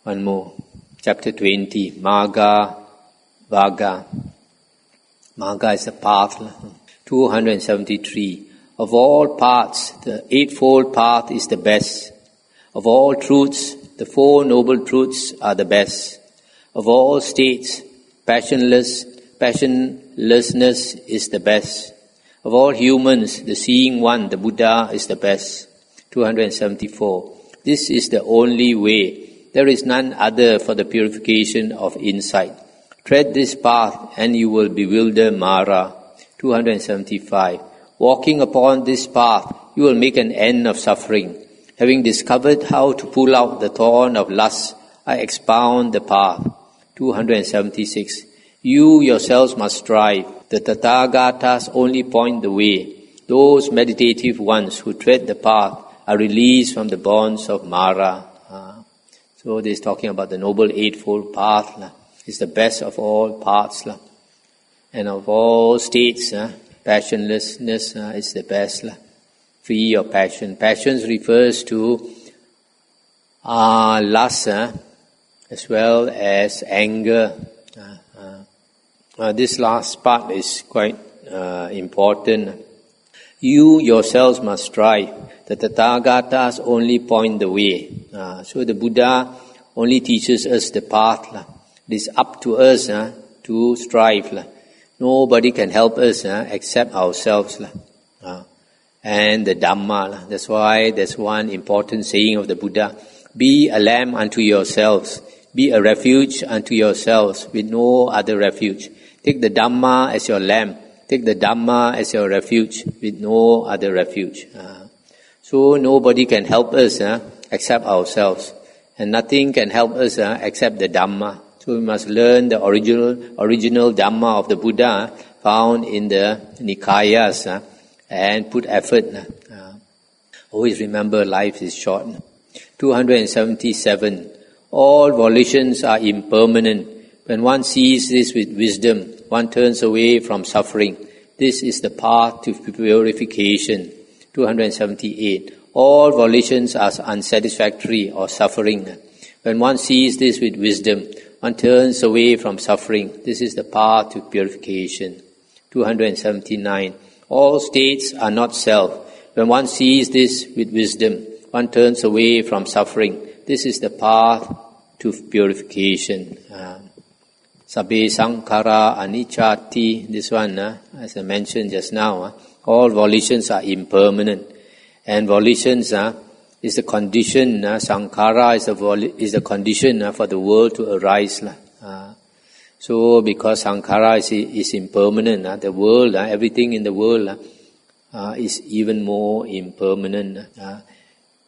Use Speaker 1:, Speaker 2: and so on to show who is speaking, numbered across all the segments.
Speaker 1: One more. Chapter 20. Maggavagga. Magga is the path. 273. Of all paths, the Eightfold Path is the best. Of all truths, the Four Noble Truths are the best. Of all states, passionlessness is the best. Of all humans, the Seeing One, the Buddha, is the best. 274. This is the only way. There is none other for the purification of insight. Tread this path and you will bewilder Mara. 275. Walking upon this path, you will make an end of suffering. Having discovered how to pull out the thorn of lust, I expound the path. 276. You yourselves must strive. The Tathagatas only point the way. Those meditative ones who tread the path are released from the bonds of Mara. So this is talking about the Noble Eightfold Path. It's the best of all paths. And of all states, passionlessness is the best. Free of passion. Passions refers to lust as well as anger. This last part is quite important. You yourselves must strive. The Tathagatas only point the way. So the Buddha only teaches us the path. It is up to us to strive. Nobody can help us except ourselves. And the Dhamma. That's why there's one important saying of the Buddha. Be a lamb unto yourselves. Be a refuge unto yourselves with no other refuge. Take the Dhamma as your lamb. Take the Dhamma as your refuge with no other refuge. So nobody can help us except ourselves. And nothing can help us except the Dhamma. So we must learn the original Dhamma of the Buddha found in the Nikayas and put effort. Always remember life is short. 277. All volitions are impermanent. When one sees this with wisdom, one turns away from suffering. This is the path to purification. 278. All volitions are unsatisfactory or suffering. When one sees this with wisdom, one turns away from suffering. This is the path to purification. 279. All states are not self. When one sees this with wisdom, one turns away from suffering. This is the path to purification. Sabbe sankhara aniccati. This one, as I mentioned just now, all volitions are impermanent. And volitions is the condition, sankhara is the condition for the world to arise. So because sankhara is impermanent, the world, everything in the world is even more impermanent.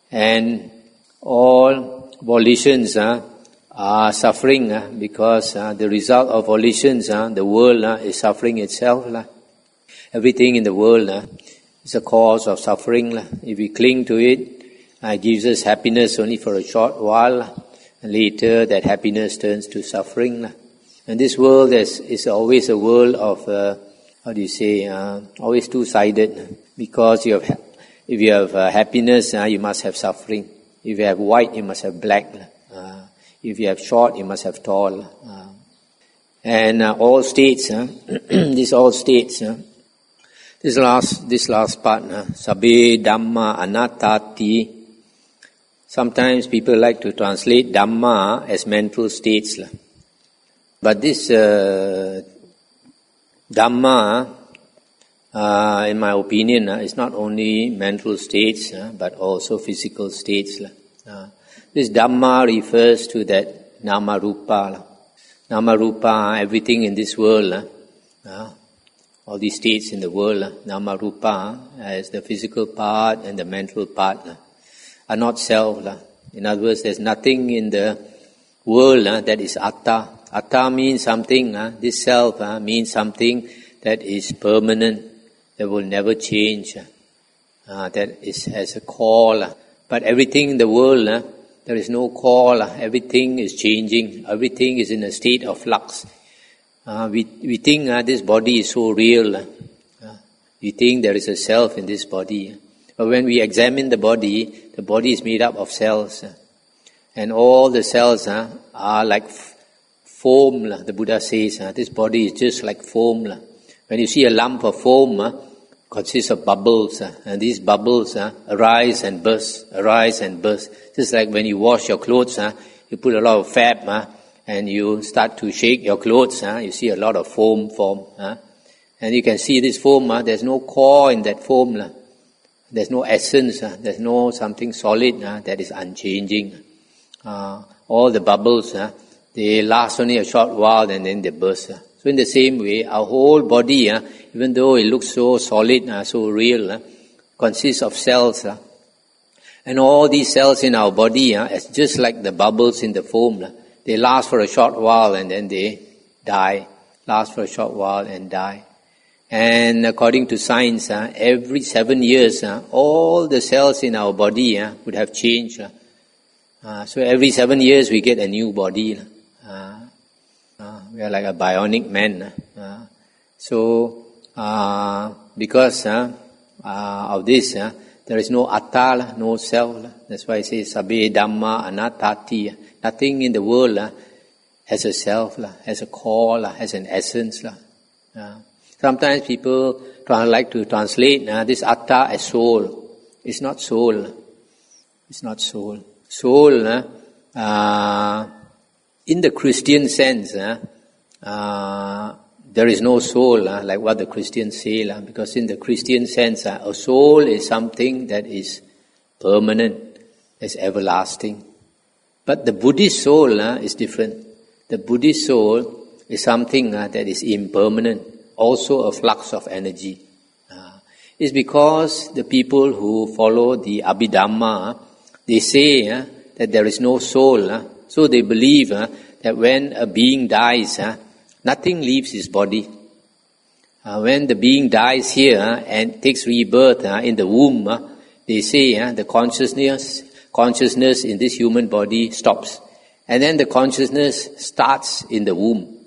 Speaker 1: And all volitions are suffering because the result of volitions, the world is suffering itself. Everything in the world is a cause of suffering. If we cling to it, it gives us happiness only for a short while. And later that happiness turns to suffering. And this world is always a world of, always two-sided. Because if you have happiness, you must have suffering. If you have white, you must have black. If you have short, you must have tall. And all states, these all states, this last part, sabbe dhamma anattati. Sometimes people like to translate dhamma as mental states. But this dhamma, in my opinion, is not only mental states, but also physical states. This dhamma refers to that nama rupa. Nama rupa, everything in this world, all these states in the world, nama rupa, as the physical part and the mental part, are not self. In other words, there's nothing in the world that is atta. Atta means something, this self means something that is permanent, that will never change, that has a call. But everything in the world, there is no call. Everything is changing. Everything is in a state of flux. We think this body is so real. We think there is a self in this body. But when we examine the body is made up of cells. And all the cells are like foam. The Buddha says, this body is just like foam. When you see a lump of foam, consists of bubbles, and these bubbles arise and burst, arise and burst. Just like when you wash your clothes, you put a lot of fab, and you start to shake your clothes, you see a lot of foam form. And you can see this foam, there's no core in that foam. There's no essence, there's no something solid that is unchanging. All the bubbles, they last only a short while and then they burst. So in the same way, our whole body, even though it looks so solid, so real, consists of cells. And all these cells in our body, it's just like the bubbles in the foam. They last for a short while and then they die. Last for a short while and die. And according to science, every 7 years, all the cells in our body would have changed. So every 7 years we get a new body. We are like a bionic man. So because of this, there is no atta, no self. That's why it says sabbe dhamma anattati. Nothing in the world has a self, has a core, has an essence. Sometimes people like to translate this atta as soul. It's not soul. It's not soul. Soul, in the Christian sense, there is no soul, like what the Christians say, because in the Christian sense, a soul is something that is permanent, is everlasting. But the Buddhist soul is different. The Buddhist soul is something that is impermanent, also a flux of energy. It's because the people who follow the Abhidhamma, they say that there is no soul, so they believe that when a being dies, nothing leaves his body. When the being dies here and takes rebirth in the womb, they say the consciousness in this human body stops. And then the consciousness starts in the womb.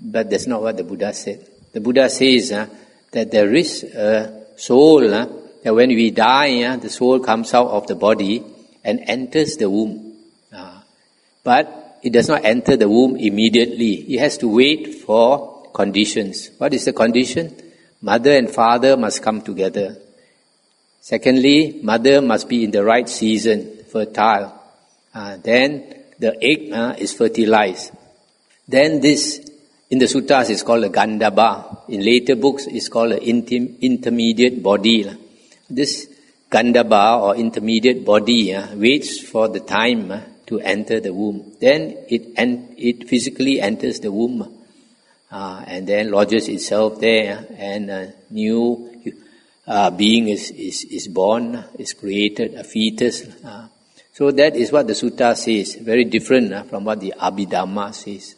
Speaker 1: But that's not what the Buddha said. The Buddha says that there is a soul, that when we die, the soul comes out of the body and enters the womb. But it does not enter the womb immediately. It has to wait for conditions. What is the condition? Mother and father must come together. Secondly, mother must be in the right season, fertile. Then the egg is fertilized. Then this, in the suttas, is called a gandhabba. In later books, it's called an intermediate body. This gandhabba or intermediate body waits for the time to enter the womb. Then it physically enters the womb and then lodges itself there, and a new being is born, is created, a fetus. So that is what the sutta says, very different from what the Abhidhamma says.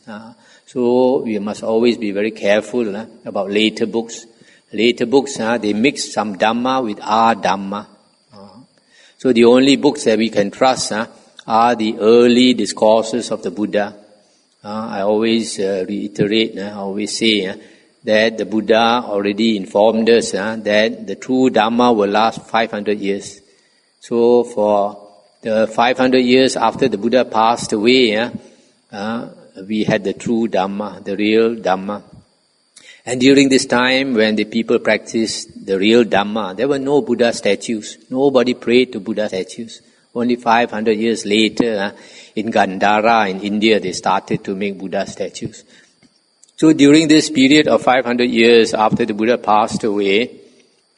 Speaker 1: So we must always be very careful about later books. Later books, they mix some Dhamma with our Dhamma. So the only books that we can trust are the early discourses of the Buddha. I always reiterate, I always say that the Buddha already informed us that the true Dhamma will last 500 years. So for the 500 years after the Buddha passed away, we had the true Dhamma, the real Dhamma. And during this time when the people practiced the real Dhamma, there were no Buddha statues. Nobody prayed to Buddha statues. Only 500 years later, in Gandhara, in India, they started to make Buddha statues. So during this period of 500 years after the Buddha passed away,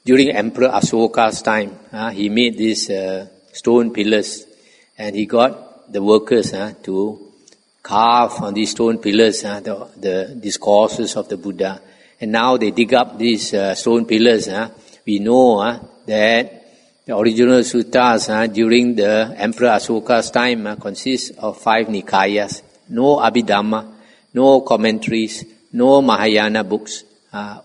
Speaker 1: during Emperor Asoka's time, he made these stone pillars, and he got the workers to carve on these stone pillars the discourses of the Buddha. And now they dig up these stone pillars. We know that the original suttas during the Emperor Asoka's time consists of 5 Nikayas. No Abhidhamma, no commentaries, no Mahayana books.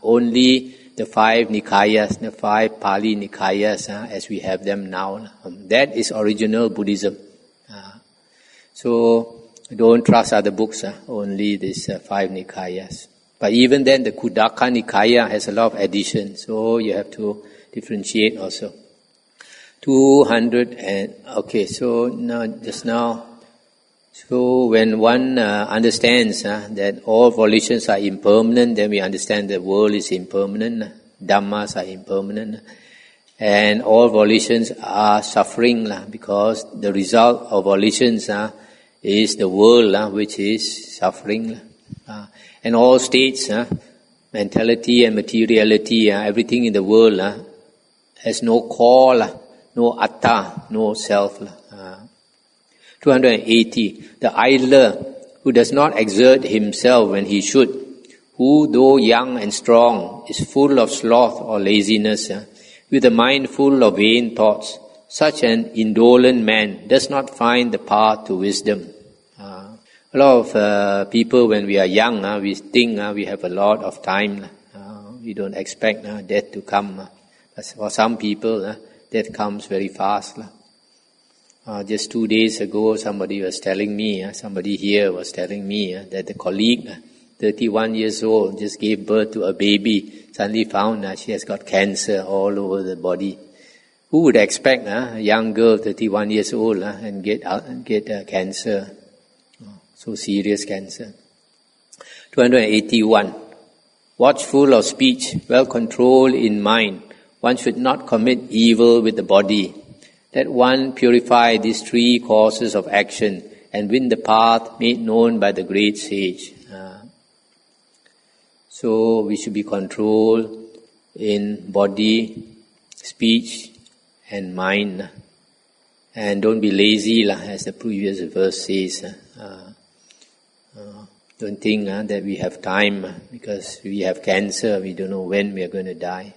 Speaker 1: Only the 5 Nikayas, the 5 Pali Nikayas as we have them now. That is original Buddhism. So don't trust other books, only these 5 Nikayas. But even then, the Khuddaka Nikaya has a lot of additions, so you have to differentiate also. 200 and, okay, so now, just now, So when one understands that all volitions are impermanent, then we understand the world is impermanent, Dhammas are impermanent, and all volitions are suffering because the result of volitions is the world which is suffering. And all states, mentality and materiality, everything in the world has no core, no atta, no self. 280. The idler who does not exert himself when he should, who though young and strong is full of sloth or laziness, with a mind full of vain thoughts, such an indolent man does not find the path to wisdom. A lot of people, when we are young, we think we have a lot of time. We don't expect death to come. But for some people, death comes very fast. Just 2 days ago, somebody was telling me, somebody here was telling me that the colleague, 31 years old, just gave birth to a baby, suddenly found she has got cancer all over the body. Who would expect a young girl, 31 years old, and get cancer? So serious cancer. 281. Watchful of speech, well controlled in mind, one should not commit evil with the body. Let one purify these 3 causes of action and win the path made known by the great sage. So we should be controlled in body, speech and mind. And don't be lazy, as the previous verse says. Don't think that we have time because we have cancer, we don't know when we are going to die.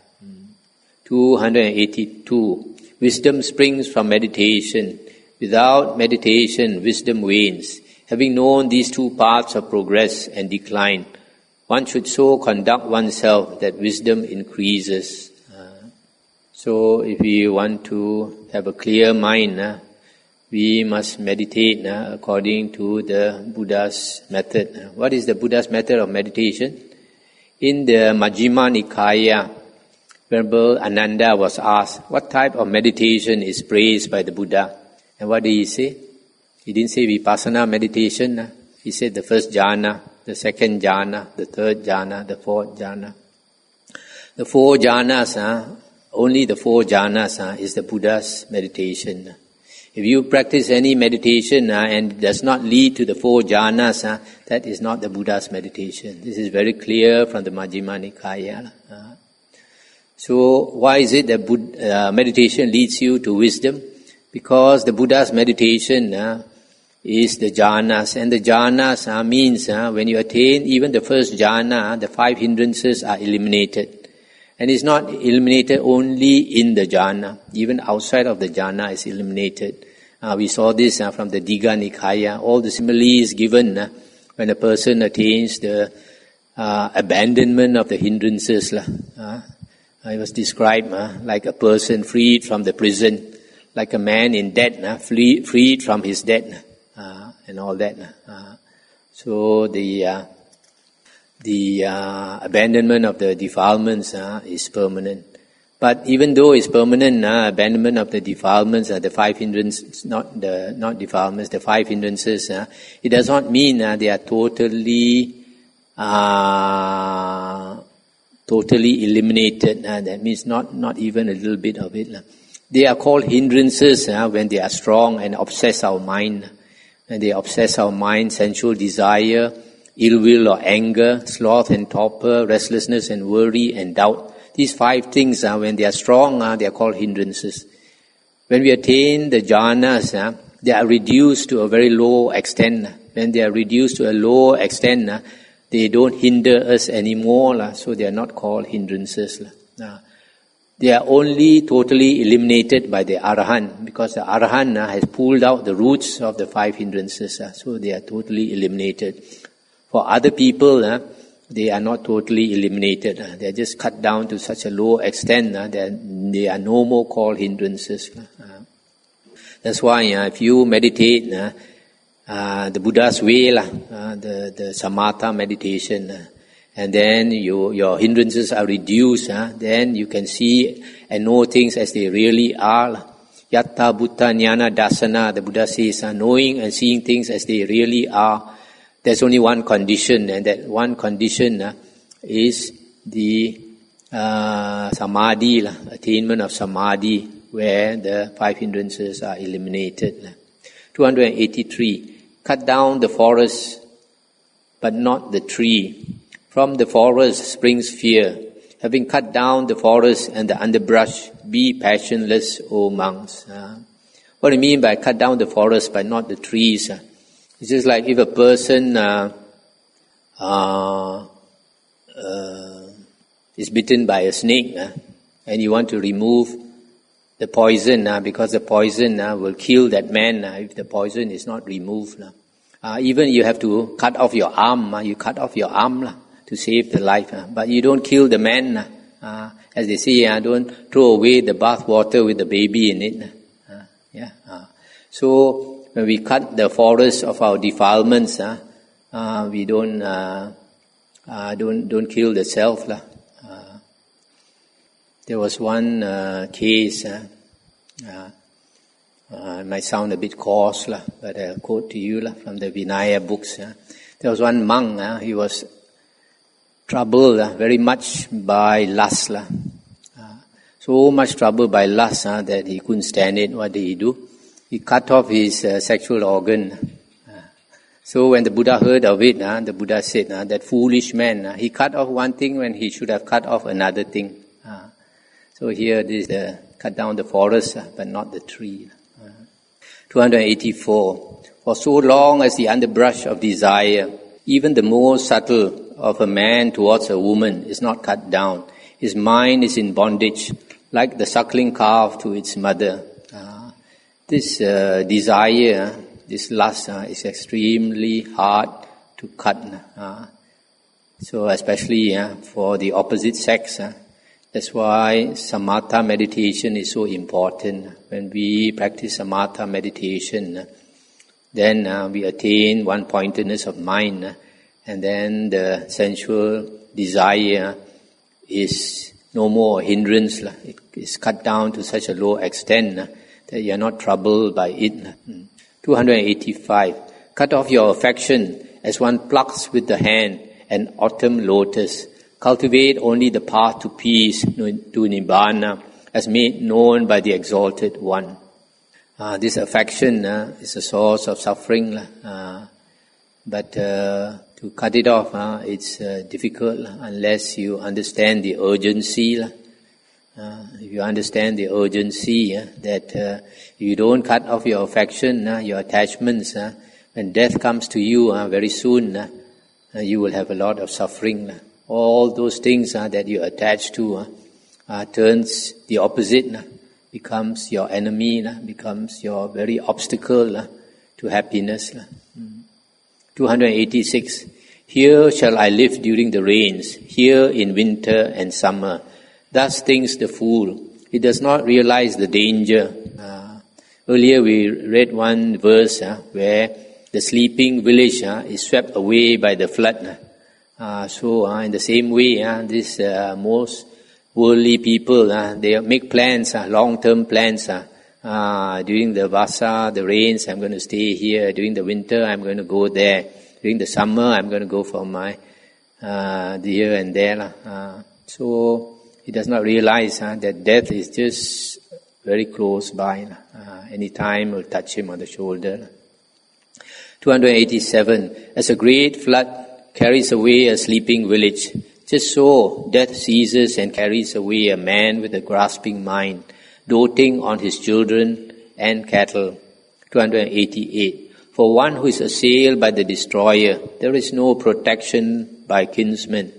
Speaker 1: 282. Wisdom springs from meditation. Without meditation, wisdom wanes. Having known these 2 paths of progress and decline, one should so conduct oneself that wisdom increases. So if we want to have a clear mind, we must meditate according to the Buddha's method. What is the Buddha's method of meditation? In the Majjhima Nikaya, Venerable Ananda was asked, what type of meditation is praised by the Buddha? And what did he say? He didn't say vipassana meditation. He said the first jhana, the second jhana, the third jhana, the fourth jhana. The 4 jhanas, only the 4 jhanas is the Buddha's meditation. If you practice any meditation and it does not lead to the 4 jhanas, that is not the Buddha's meditation. This is very clear from the Majjhima Nikaya. So why is it that meditation leads you to wisdom? Because the Buddha's meditation is the jhanas. And the jhanas means when you attain even the first jhana, the 5 hindrances are eliminated. And it's not eliminated only in the jhana. Even outside of the jhana is eliminated. We saw this from the Digha Nikaya. All the similes given when a person attains the abandonment of the hindrances. It was described like a person freed from the prison, like a man in debt, freed from his debt, and all that. So the abandonment of the defilements is permanent. But even though it's permanent, abandonment of the defilements, the 5 hindrances, not defilements, the 5 hindrances, it does not mean they are totally eliminated. That means not even a little bit of it. They are called hindrances when they are strong and obsess our mind. And they obsess our mind, sensual desire, ill will or anger, sloth and torpor, restlessness and worry and doubt. These 5 things, when they are strong, they are called hindrances. When we attain the jhanas, they are reduced to a very low extent. When they are reduced to a low extent, they don't hinder us anymore, so they are not called hindrances. They are only totally eliminated by the Arahant, because the Arahant has pulled out the roots of the 5 hindrances, so they are totally eliminated. For other people, they are not totally eliminated. They are just cut down to such a low extent that they are no more called hindrances. That's why if you meditate the Buddha's way, the samatha meditation, and then your hindrances are reduced, then you can see and know things as they really are. Yatta Buddha Jnana Dasana, the Buddha says, knowing and seeing things as they really are. There's only one condition, and that one condition is the samadhi, attainment of samadhi, where the 5 hindrances are eliminated. 283. Cut down the forest, but not the tree. From the forest springs fear. Having cut down the forest and the underbrush, be passionless, O monks. What do you mean by cut down the forest but not the trees? It's just like if a person is bitten by a snake, and you want to remove the poison, because the poison will kill that man if the poison is not removed. Even you have to cut off your arm, you cut off your arm to save the life, but you don't kill the man. As they say, don't throw away the bath water with the baby in it. So when we cut the forest of our defilements, we don't kill the self. There was one case. It might sound a bit coarse, but I'll quote to you from the Vinaya books. There was one monk. He was troubled very much by lust. So much troubled by lust that he couldn't stand it. What did he do? He cut off his sexual organ. So when the Buddha heard of it, the Buddha said, that foolish man, he cut off one thing when he should have cut off another thing. So here this cut down the forest, but not the tree. 284. For so long as the underbrush of desire, even the most subtle of a man towards a woman, is not cut down, his mind is in bondage, like the suckling calf to its mother. This desire, this lust, is extremely hard to cut. So especially for the opposite sex. That's why samatha meditation is so important. When we practice samatha meditation, then we attain one-pointedness of mind, and then the sensual desire is no more a hindrance. It is cut down to such a low extent that you are not troubled by it. 285. Cut off your affection as one plucks with the hand an autumn lotus. Cultivate only the path to peace, to nibbana, as made known by the Exalted One. This affection is a source of suffering, but to cut it off, it's difficult unless you understand the urgency. If you understand the urgency, that you don't cut off your affection, your attachments, when death comes to you very soon, you will have a lot of suffering. All those things that you attach to turns the opposite, becomes your enemy, becomes your very obstacle to happiness. 286. Here shall I live during the rains, here in winter and summer. Thus thinks the fool. He does not realize the danger. Earlier we read one verse where the sleeping village is swept away by the flood. So in the same way, these most worldly people, they make plans, long-term plans. During the vasa, the rains, I'm going to stay here. During the winter, I'm going to go there. During the summer, I'm going to go for my here and there. So he does not realize that death is just very close by. Any time will touch him on the shoulder. 287. As a great flood carries away a sleeping village, just so death seizes and carries away a man with a grasping mind, doting on his children and cattle. 288. For one who is assailed by the destroyer, there is no protection by kinsmen.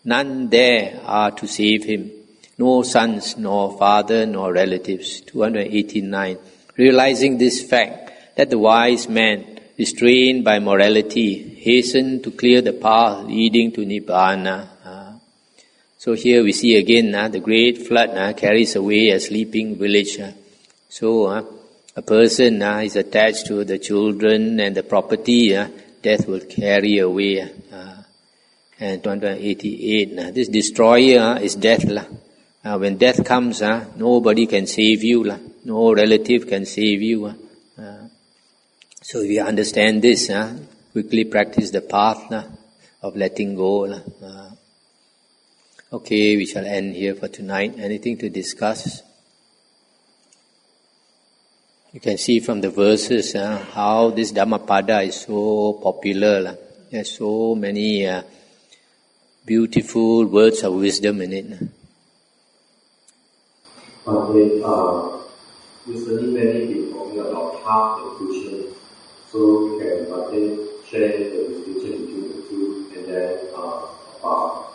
Speaker 1: None there are to save him. No sons, nor father, nor relatives. 289. Realizing this fact, that the wise man, restrained by morality, hasten to clear the path leading to nibbana. So here we see again the great flood carries away a sleeping village. So a person is attached to the children and the property, death will carry away. And 288, this destroyer is death. When death comes, nobody can save you. No relative can save you. So if you understand this, quickly practice the path of letting go. Okay, we shall end here for tonight. Anything to discuss? You can see from the verses how this Dhammapada is so popular. There's so many beautiful words of wisdom in it.
Speaker 2: Recently many people talking about half the cushion. So can share the distinction between the two, and then about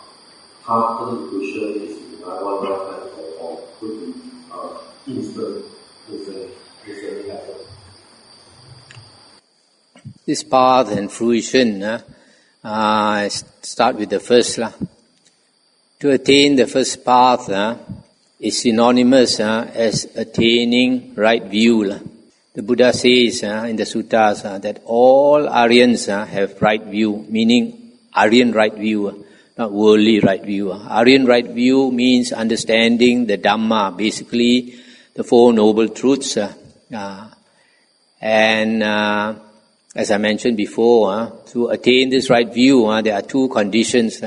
Speaker 2: half the cushion is one lifetime or could be instant recently happened.
Speaker 1: This path and fruition, start with the first. To attain the first path is synonymous as attaining right view. The Buddha says in the suttas that all Aryans have right view, meaning Aryan right view, not worldly right view. Aryan right view means understanding the Dhamma, basically the Four Noble Truths. And as I mentioned before, to attain this right view, there are two conditions.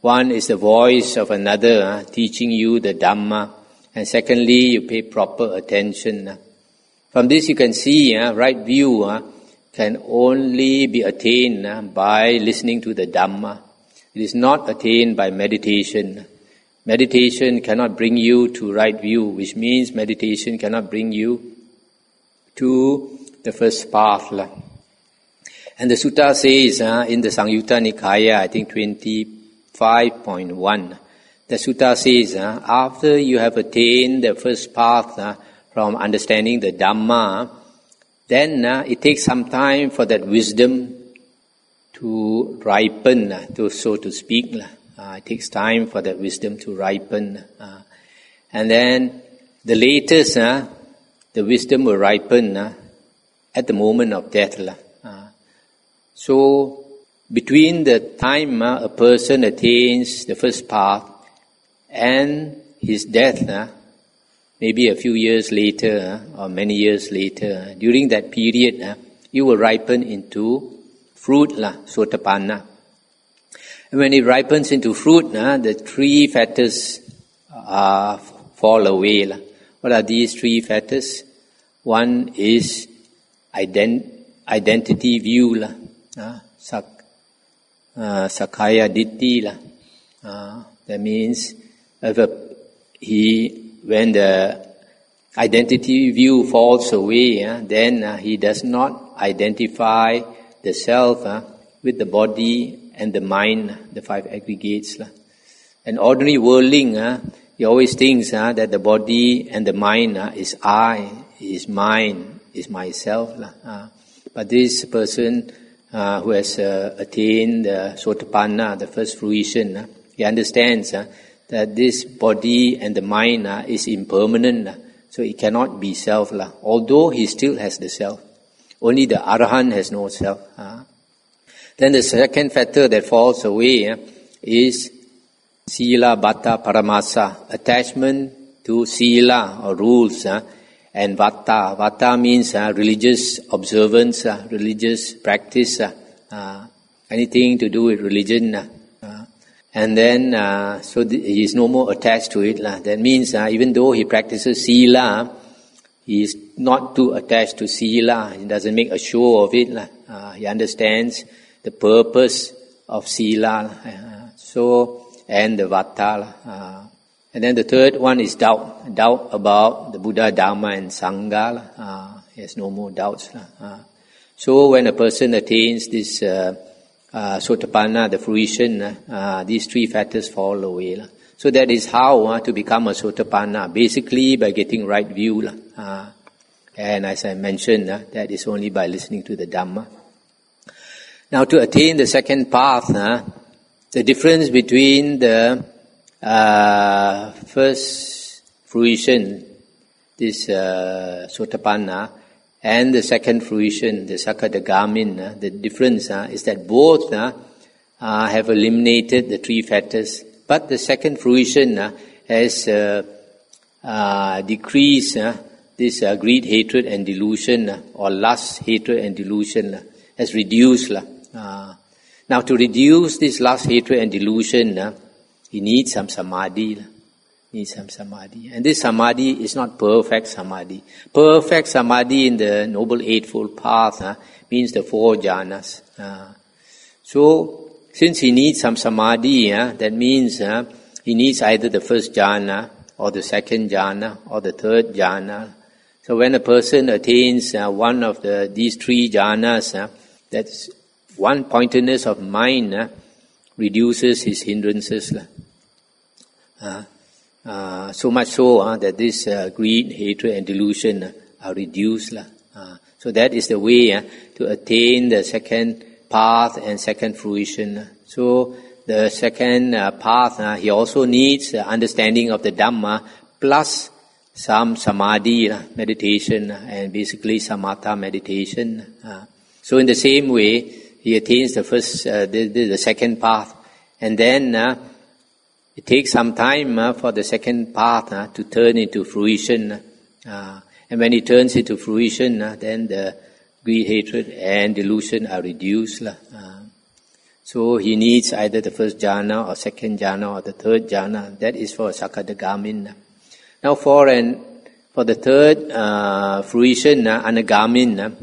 Speaker 1: One is the voice of another teaching you the Dhamma, and secondly, you pay proper attention. From this you can see right view can only be attained by listening to the Dhamma. It is not attained by meditation. Meditation cannot bring you to right view, which means meditation cannot bring you to the first path. And the sutta says in the Samyutta Nikaya, I think 25.1, the sutta says after you have attained the first path from understanding the Dhamma, then it takes some time for that wisdom to ripen, so to speak. It takes time for that wisdom to ripen. And then the latest, the wisdom will ripen at the moment of death. So between the time a person attains the first path and his death, maybe a few years later or many years later, during that period, you will ripen into fruit, sotapanna. And when it ripens into fruit, the three fetters fall away. What are these three fetters? One is identity view, Sakaya Ditti. That means when the identity view falls away, then he does not identify the self with the body and the mind, the five aggregates. An ordinary worldling, he always thinks that the body and the mind is I, is mine, is myself. But this person who has attained the sotapanna, the first fruition, he understands that this body and the mind is impermanent, so it cannot be self. Although he still has the self. Only the Arahant has no self. Then the second fetter that falls away is Sila, Bhatta, Paramasa, attachment to Sila or rules, and Vatta. Vatta means religious observance, religious practice, anything to do with religion. And then, so he is no more attached to it. That means even though he practices Sila, he is not too attached to Sila. He doesn't make a show of it. He understands the purpose of Sila. And the Vatta. And then the third one is doubt. Doubt about the Buddha, Dhamma and Sangha. He has no more doubts. So when a person attains this sotapanna, the fruition, these three fetters fall away. So that is how to become a sotapanna, basically by getting right view. And as I mentioned, that is only by listening to the Dhamma. Now to attain the second path, the difference between the first fruition, this sotapanna, and the second fruition, the sakadagamin, the difference is that both have eliminated the three fetters, but the second fruition has decreased this greed, hatred and delusion, or lust, hatred and delusion has reduced. Now to reduce this lust, hatred and delusion, he needs some samadhi. And this samadhi is not perfect samadhi. Perfect samadhi in the Noble Eightfold Path means the 4 jhanas. So, since he needs some samadhi, that means he needs either the first jhana, or the second jhana, or the third jhana. So when a person attains one of these 3 jhanas, that's one pointedness of mind reduces his hindrances. So much so that this greed, hatred and delusion are reduced. So that is the way to attain the second path and second fruition. So the second path, he also needs understanding of the Dhamma plus some samadhi, meditation, and basically samatha meditation. So in the same way, he attains the second path, and then it takes some time for the second path to turn into fruition. And when it turns into fruition, then the greed, hatred and delusion are reduced. So he needs either the first jhana or second jhana or the third jhana. That is for Sakadagamin. Now for the third fruition, Anagamin,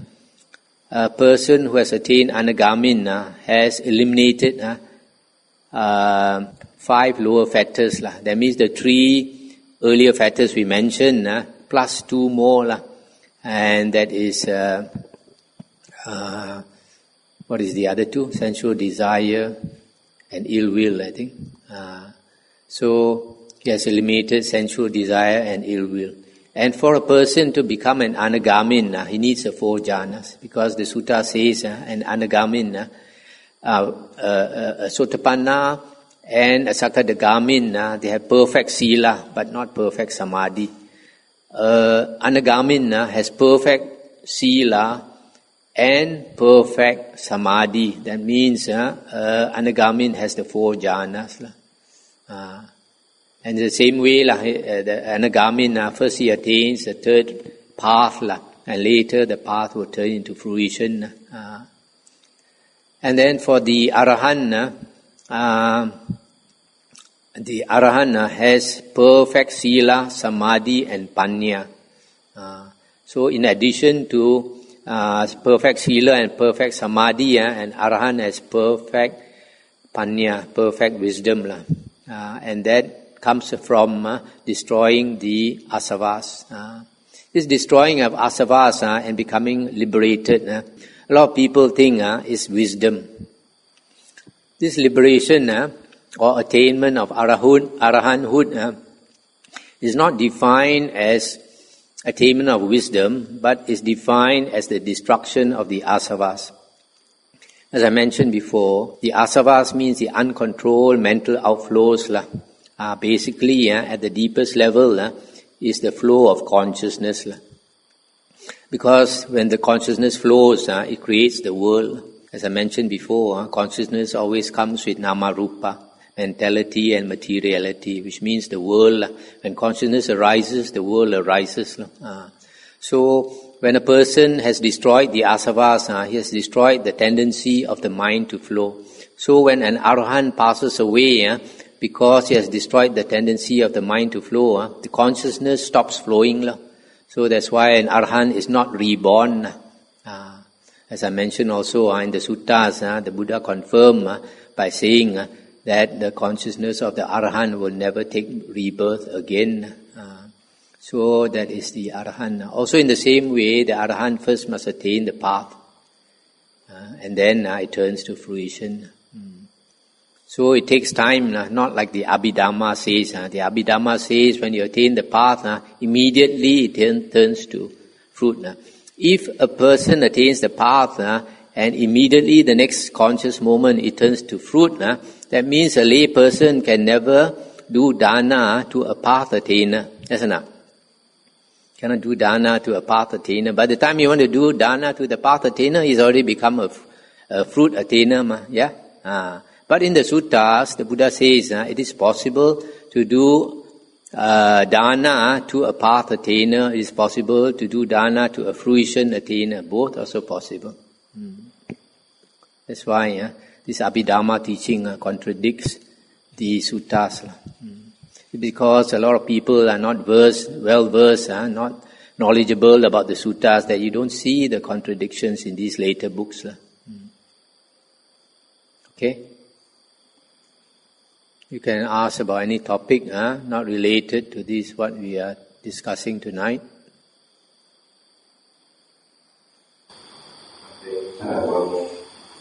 Speaker 1: a person who has attained Anagamin has eliminated 5 lower factors. That means the 3 earlier factors we mentioned, plus 2 more. And that is, what is the other 2? Sensual desire and ill will, I think. So he has eliminated sensual desire and ill will. And for a person to become an Anagamin, he needs the 4 jhanas. Because the sutta says, an Anagamin, a Sotapanna, and a Sakadagamin, they have perfect Sila, but not perfect Samadhi. Anagamin has perfect Sila and perfect Samadhi. That means Anagamin has the 4 jhanas. And the same way, the Anagamin, first he attains the third path, and later the path will turn into fruition. And then for the Arahant, has perfect Sila, Samadhi and Panya. So in addition to perfect Sila and perfect Samadhi, and Arahant has perfect Panya, perfect wisdom. And that comes from destroying the asavas. This destroying of asavas and becoming liberated, a lot of people think is wisdom. This liberation or attainment of arahanthood is not defined as attainment of wisdom, but is defined as the destruction of the asavas. As I mentioned before, the asavas means the uncontrolled mental outflows. Basically, at the deepest level, is the flow of consciousness. Because when the consciousness flows, it creates the world. As I mentioned before, consciousnness always comes with nama rupa, mentality and materiality, which means the world. When consciousness arises, the world arises. So, when a person has destroyed the asavas, he has destroyed the tendency of the mind to flow. So, when an arahant passes away, because he has destroyed the tendency of the mind to flow, the consciousness stops flowing. So that's why an arahant is not reborn. As I mentioned also in the suttas, the Buddha confirmed by saying that the consciousness of the arahant will never take rebirth again. So that is the arahant. Also in the same way, the arahant first must attain the path. And then it turns to fruition. So it takes time, not like the Abhidhamma says. The Abhidhamma says when you attain the path, immediately it turns to fruit. If a person attains the path and immediately the next conscious moment it turns to fruit, that means a lay person can never do dana to a path attainer. Yes or not? Cannot do dana to a path attainer. By the time you want to do dana to the path attainer, he's already become a fruit attainer. Yeah? But in the suttas, the Buddha says it is possible to do dana to a path attainer, it is possible to do dana to a fruition attainer. Both are so possible. That's why this Abhidhamma teaching contradicts the suttas. Because a lot of people are not well versed, not knowledgeable about the suttas, that you don't see the contradictions in these later books. Okay? You can ask about any topic not related to this, what we are discussing tonight.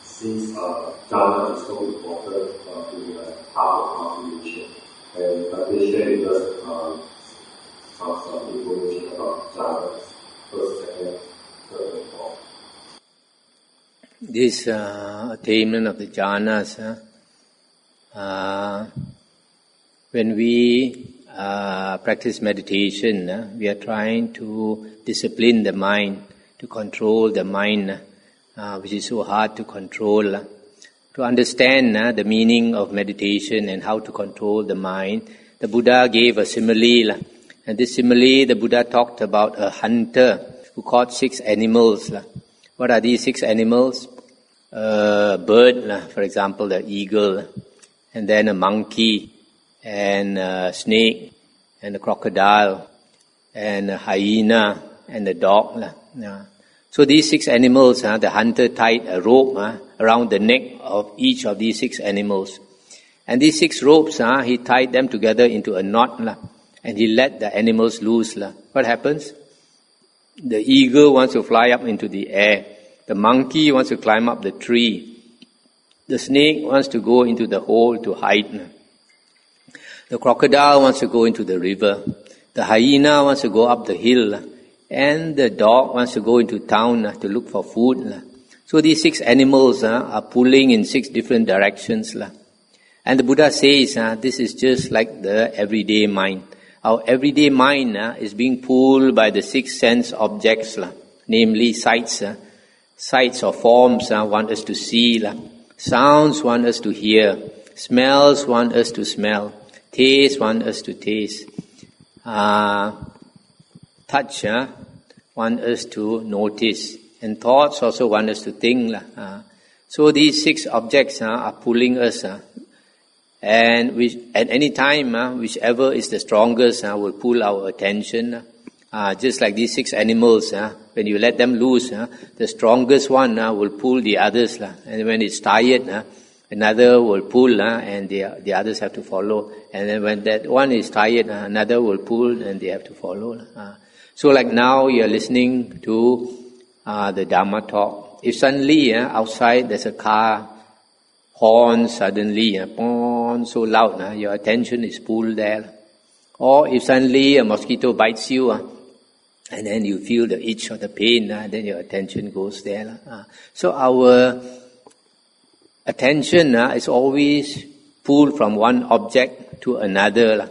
Speaker 2: Since Dhamma is so important to the path of cultivation, and they share with us some information about jhanas, first, second, third, and fourth.
Speaker 1: This attainment of the jhanas, when we practice meditation, we are trying to discipline the mind, to control the mind, which is so hard to control. To understand the meaning of meditation and how to control the mind, the Buddha gave a simile. And this simile, the Buddha talked about a hunter who caught 6 animals. What are these 6 animals? A bird, for example, the eagle, and then a monkey, and a snake, and a crocodile, and a hyena, and a dog. So these 6 animals, the hunter tied a rope around the neck of each of these 6 animals. And these 6 ropes, he tied them together into a knot, and he let the animals loose. What happens? The eagle wants to fly up into the air. The monkey wants to climb up the tree. The snake wants to go into the hole to hide. The crocodile wants to go into the river. The hyena wants to go up the hill. And the dog wants to go into town to look for food. So these 6 animals are pulling in 6 different directions. And the Buddha says this is just like the everyday mind. Our everyday mind is being pulled by the 6 sense objects, namely sights. Sights or forms want us to see. Sounds want us to hear. Smells want us to smell. Taste want us to taste. Touch want us to notice, and thoughts also want us to think. So these 6 objects are pulling us, and at any time, whichever is the strongest will pull our attention. Just like these 6 animals, when you let them loose, the strongest one will pull the others, and when it's tired, another will pull, and the others have to follow. And then when that one is tired, another will pull, and they have to follow. So like now you're listening to the Dhamma talk. If suddenly outside there's a car horn suddenly, so loud, your attention is pulled there. Or if suddenly a mosquito bites you, and then you feel the itch or the pain, then your attention goes there. So our attention is always pulled from one object to another.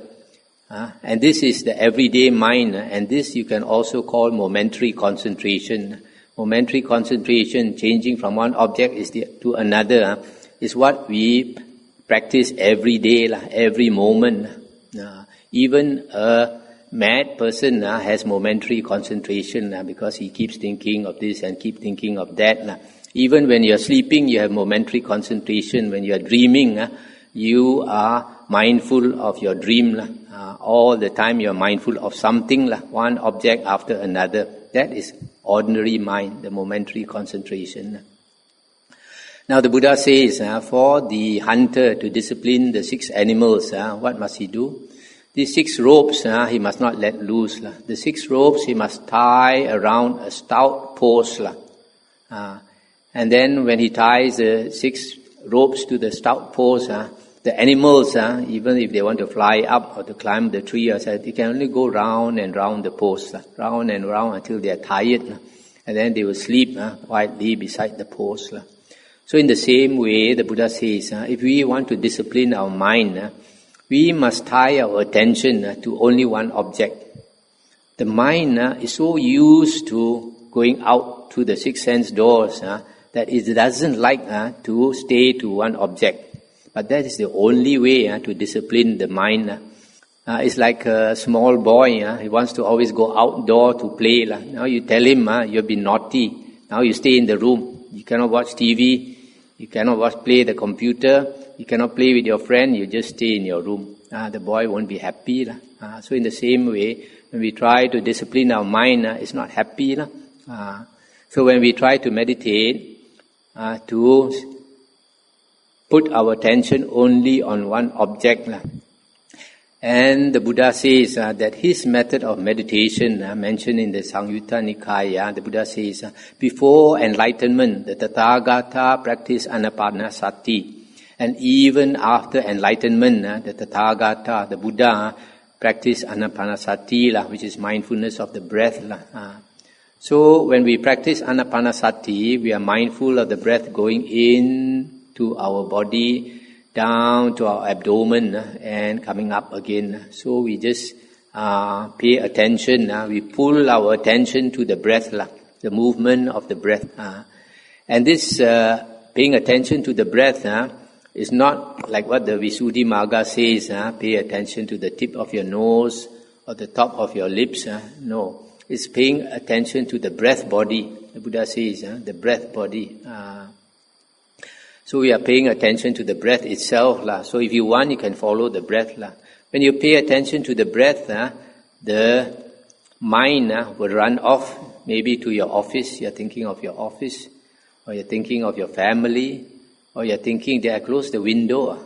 Speaker 1: And this is the everyday mind, and this you can also call momentary concentration. Momentary concentration, changing from one object to another, is what we practice every day, every moment. Even a mad person has momentary concentration because he keeps thinking of this and keep thinking of that. Even when you're sleeping, you have momentary concentration. When you're dreaming, you are mindful of your dream. All the time you're mindful of something, one object after another. That is ordinary mind, the momentary concentration. Now the Buddha says, for the hunter to discipline the 6 animals, what must he do? These 6 ropes he must not let loose. The 6 ropes he must tie around a stout post. And then when he ties the 6 ropes to the stout post, the animals, even if they want to fly up or to climb the tree, they can only go round and round the post, round and round until they are tired. And then they will sleep quietly beside the post. So in the same way, the Buddha says, if we want to discipline our mind, we must tie our attention to only one object. The mind is so used to going out to the 6 sense doors that it doesn't like to stay to one object. But that is the only way to discipline the mind. It's like a small boy, he wants to always go outdoor to play. Now you tell him, you've been naughty. Now you stay in the room. You cannot watch TV. You cannot play the computer. You cannot play with your friend. You just stay in your room. The boy won't be happy. So in the same way, when we try to discipline our mind, it's not happy. So when we try to meditate, to put our attention only on one object. And the Buddha says that his method of meditation, mentioned in the Samyutta Nikaya, the Buddha says, before enlightenment, the Tathagata practiced anapanasati. And even after enlightenment, the Tathagata, the Buddha, practiced anapanasati, which is mindfulness of the breath. So when we practice anapanasati, we are mindful of the breath going in to our body, down to our abdomen, and coming up again. So we just pay attention. We pull our attention to the breath, the movement of the breath. And this paying attention to the breath is not like what the Visuddhimagga says, pay attention to the tip of your nose or the top of your lips. No, it's paying attention to the breath body. The Buddha says, the breath body. So we are paying attention to the breath itself. So if you want, you can follow the breath. When you pay attention to the breath, the mind will run off, maybe to your office. You're thinking of your office, or you're thinking of your family, or you're thinking they close the window.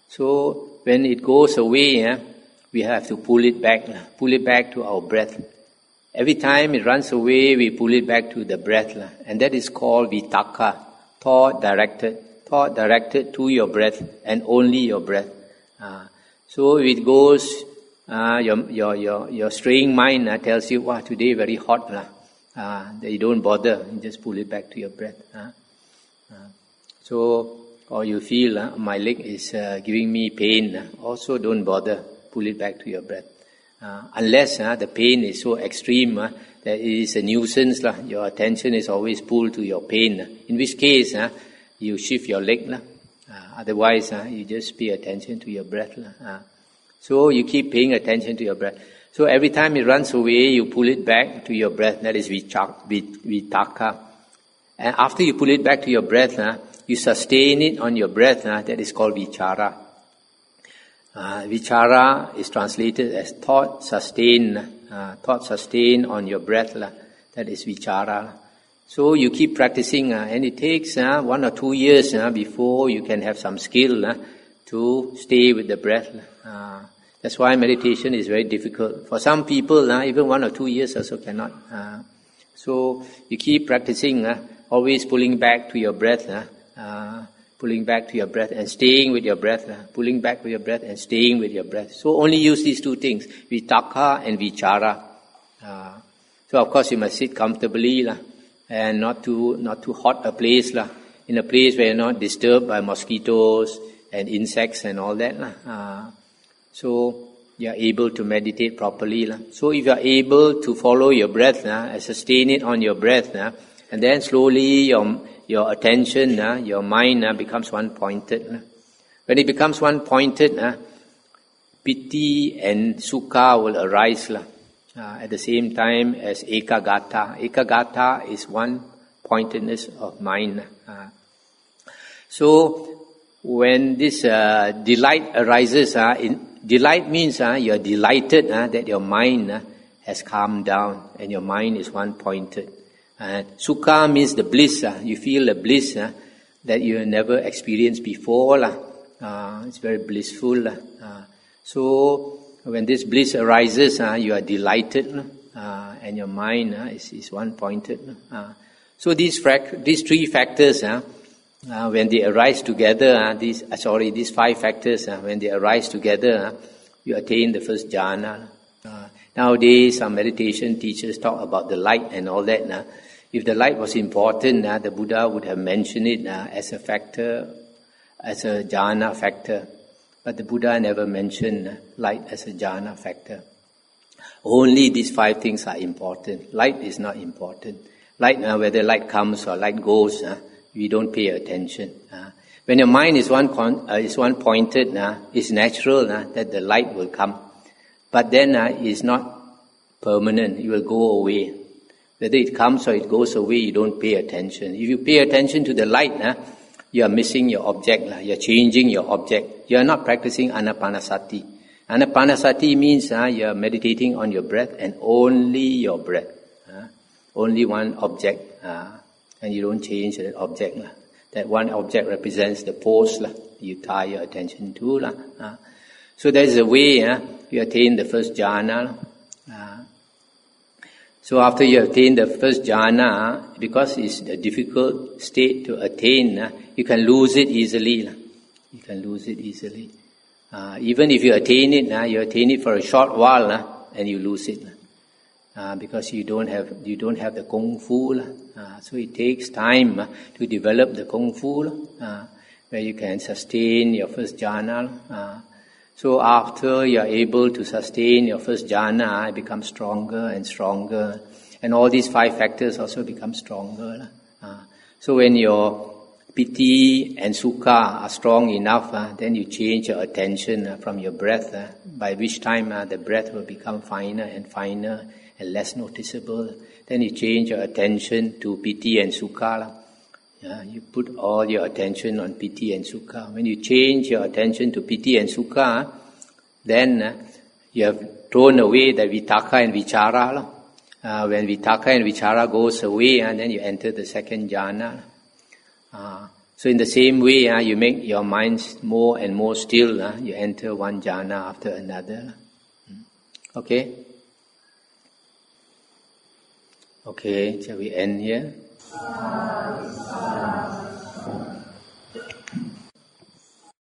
Speaker 1: So when it goes away, we have to pull it back to our breath. Every time it runs away, we pull it back to the breath. And that is called vitakka. Thought directed to your breath and only your breath. So if it goes, your straying mind tells you, wow, today very hot. That you don't bother, you just pull it back to your breath. Or you feel, my leg is giving me pain, also don't bother, pull it back to your breath. Unless the pain is so extreme that it is a nuisance, your attention is always pulled to your pain. In which case, you shift your leg. Otherwise, you just pay attention to your breath. So you keep paying attention to your breath. So every time it runs away, you pull it back to your breath. That is vitakka. And after you pull it back to your breath, you sustain it on your breath. That is called vichara. Vichara is translated as thought sustained on your breath. That is vichara. So you keep practicing, and it takes 1 or 2 years before you can have some skill to stay with the breath. That's why meditation is very difficult. For some people, even 1 or 2 years also cannot. So you keep practicing, always pulling back to your breath. Pulling back to your breath and staying with your breath. Pulling back with your breath and staying with your breath. So only use these two things, vitakka and vichara. So of course you must sit comfortably and not too hot a place. In a place where you're not disturbed by mosquitoes and insects and all that. So you are able to meditate properly. So if you are able to follow your breath and sustain it on your breath, and then slowly your attention, your mind becomes one-pointed. When it becomes one-pointed, piti and sukha will arise at the same time as ekagata. Ekagata is one-pointedness of mind. So when this delight arises, delight means you are delighted that your mind has calmed down and your mind is one-pointed. Sukha means the bliss. You feel the bliss that you have never experienced before. It's very blissful. So when this bliss arises, you are delighted, and your mind is one-pointed. So these 3 factors, when they arise together, these 5 factors, when they arise together, you attain the first jhana. Nowadays, some meditation teachers talk about the light and all that. If the light was important, the Buddha would have mentioned it as a factor, as a jhana factor. But the Buddha never mentioned light as a jhana factor. Only these 5 things are important. Light is not important. Light, whether light comes or light goes, we don't pay attention. When your mind is one pointed, it's natural that the light will come. But then it's not permanent. It will go away. Whether it comes or it goes away, you don't pay attention. If you pay attention to the light, you are missing your object. You are changing your object. You are not practicing anapanasati. Anapanasati means you are meditating on your breath and only your breath. Only one object. And you don't change that object. That one object represents the pose you tie your attention to. So there is a way you attain the first jhana. So after you attain the first jhana, because it's a difficult state to attain, you can lose it easily. You can lose it easily. Even if you attain it for a short while, and you lose it. Because you don't have the kung fu. So it takes time to develop the kung fu, where you can sustain your first jhana. So after you are able to sustain your first jhana, it becomes stronger and stronger. And all these 5 factors also become stronger. So when your piti and sukha are strong enough, then you change your attention from your breath, by which time the breath will become finer and finer and less noticeable. Then you change your attention to piti and sukha. You put all your attention on piti and sukha. When you change your attention to piti and sukha, then you have thrown away the vitakka and vichara. When vitakka and vichara goes away, then you enter the second jhana. So in the same way, you make your mind more and more still. You enter one jhana after another. Okay? Okay, shall we end here?